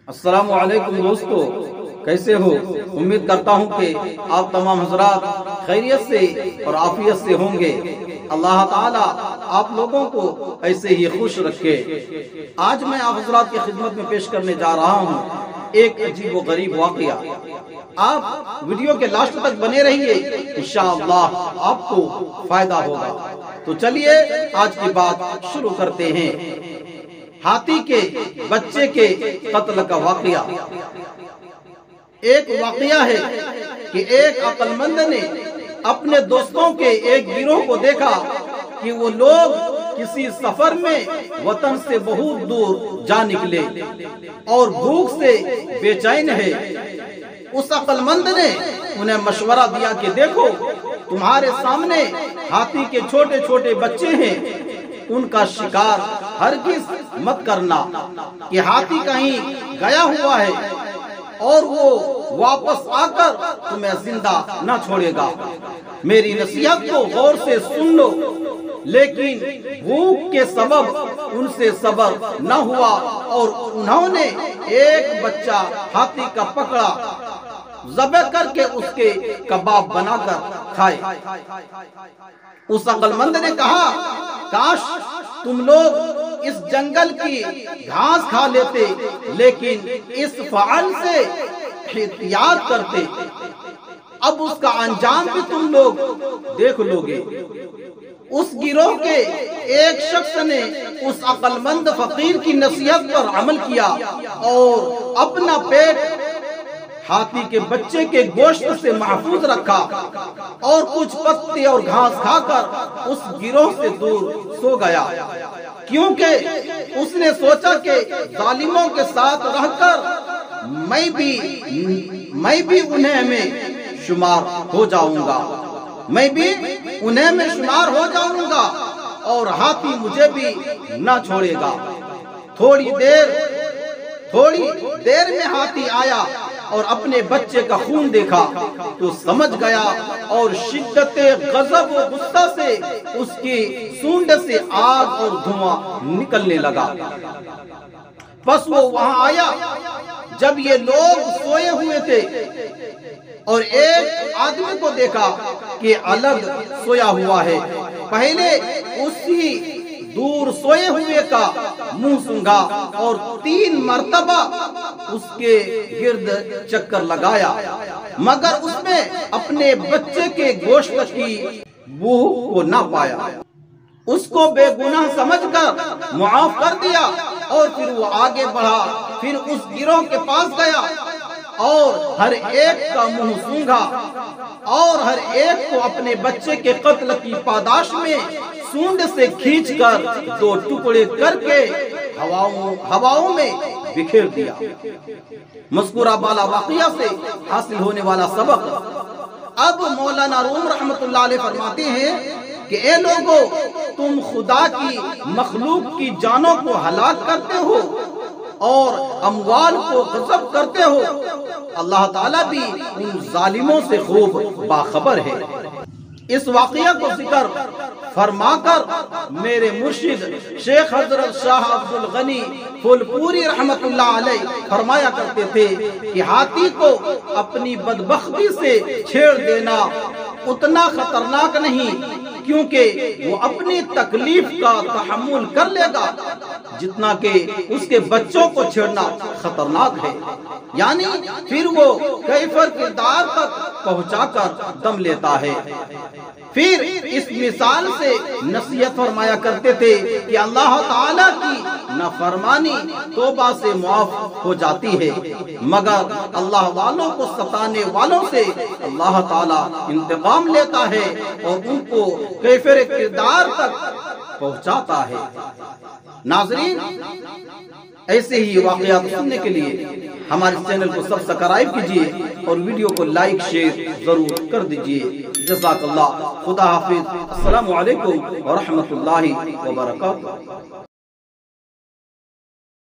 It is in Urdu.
السلام علیکم دوستو، کیسے ہو؟ امید کرتا ہوں کہ آپ تمام حضرات خیریت سے اور عافیت سے ہوں گے۔ اللہ تعالیٰ آپ لوگوں کو ایسے ہی خوش رکھے۔ آج میں آپ حضرات کی خدمت میں پیش کرنے جا رہا ہوں ایک عجیب و غریب واقعہ۔ آپ ویڈیو کے لاسٹ تک بنے رہیے، انشاءاللہ آپ کو فائدہ ہوگا۔ تو چلیے آج کی بات شروع کرتے ہیں۔ ہاتھی کے بچے کے قتل کا واقعہ۔ ایک واقعہ ہے کہ ایک عقل مند نے اپنے دوستوں کے ایک گروہ کو دیکھا کہ وہ لوگ کسی سفر میں وطن سے بہت دور جا نکلے اور بھوک سے بے چین ہے۔ اس عقل مند نے انہیں مشورہ دیا کہ دیکھو، تمہارے سامنے ہاتھی کے چھوٹے چھوٹے بچے ہیں، ان کا شکار ہرگز مت کرنا کہ ہاتھی کہیں گیا ہوا ہے اور وہ واپس آ کر تمہیں زندہ نہ چھوڑے گا۔ میری نصیحت کو غور سے سن لو۔ لیکن بھوک کے سبب ان سے صبر نہ ہوا اور انہوں نے ایک بچہ ہاتھی کا پکڑا، ذبح کر کے اس کے کباب بنا کر کھائے۔ اس عقل مند نے کہا، کاش تم لوگ اس جنگل کی گھاس کھا لیتے، لیکن اس فعل سے احتیاط کرتے، اب اس کا انجام بھی تم لوگ دیکھ لو گے۔ اس گروہ کے ایک شخص نے اس عقل مند فقیر کی نصیحت پر عمل کیا اور اپنا پیٹ ہاتھی کے بچے کے گوشت سے محفوظ رکھا اور کچھ پتے اور گھاس کھا کر اس گروہ سے دور سو گیا، کیونکہ اس نے سوچا کہ ظالموں کے ساتھ رہ کر میں بھی انہیں میں شمار ہو جاؤں گا، میں بھی انہیں میں شمار ہو جاؤں گا اور ہاتھی مجھے بھی نہ چھوڑے گا۔ تھوڑی دیر میں ہاتھی آیا اور اپنے بچے کا خون دیکھا تو سمجھ گیا اور شدت غضب و غصہ سے اس کی سونڈ سے آگ اور دھواں نکلنے لگا۔ پس وہ وہاں آیا جب یہ لوگ سوئے ہوئے تھے اور ایک آدمی کو دیکھا کہ الگ سویا ہوا ہے۔ پہلے اسی دور سوئے ہوئے کا منہ سونگھا اور 3 مرتبہ اس کے گرد چکر لگایا، مگر اس میں اپنے بچے کے گوشت کی بو کو نہ پایا۔ اس کو بے گناہ سمجھ کر معاف کر دیا اور پھر وہ آگے بڑھا، پھر اس گروہ کے پاس گیا اور ہر ایک کا منہ سونگھا اور ہر ایک کو اپنے بچے کے قتل کی پاداش میں سونڈ سے کھینچ کر 2 ٹکڑے کر کے ہواؤں میں بکھیر دیا۔ مذکورہ بالا واقعہ سے حاصل ہونے والا سبق۔ اب مولانا روم رحمت اللہ علیہ فرماتے ہیں کہ اے لوگو، تم خدا کی مخلوق کی جانوں کو ہلاک کرتے ہو اور اموال کو غصب کرتے ہو، اللہ تعالیٰ بھی ان ظالموں سے خوب باخبر ہے۔ اس واقعہ کو ذکر فرما کر میرے مرشد شیخ حضرت شاہ عبد الغنی پھولپوری رحمت اللہ علیہ فرمایا کرتے تھے کہ ہاتھی کو اپنی بدبختی سے چھیڑ دینا اتنا خطرناک نہیں، کیونکہ وہ اپنی تکلیف کا تحمل کر لے گا جتنا کہ اس کے بچوں کو چھیڑنا خطرناک ہے، یعنی پھر وہ کیفر کردار تک پہنچا کر دم لیتا ہے۔ پھر اس مثال سے نصیحت فرمایا کرتے تھے کہ اللہ تعالیٰ کی نافرمانی توبہ سے معاف ہو جاتی ہے، مگر اللہ والوں کو ستانے والوں سے اللہ تعالیٰ انتقام لیتا ہے اور ان کو کیفر کردار تک پہنچاتا ہے۔ ناظرین، ایسے ہی واقعات سننے کے لیے ہمارے چینل کو سبسکرائب کیجیے اور ویڈیو کو لائک شیئر ضرور کر دیجیے۔ جزاک اللہ، خدا حافظ، السلام علیکم ورحمۃ اللہ وبرکاتہ۔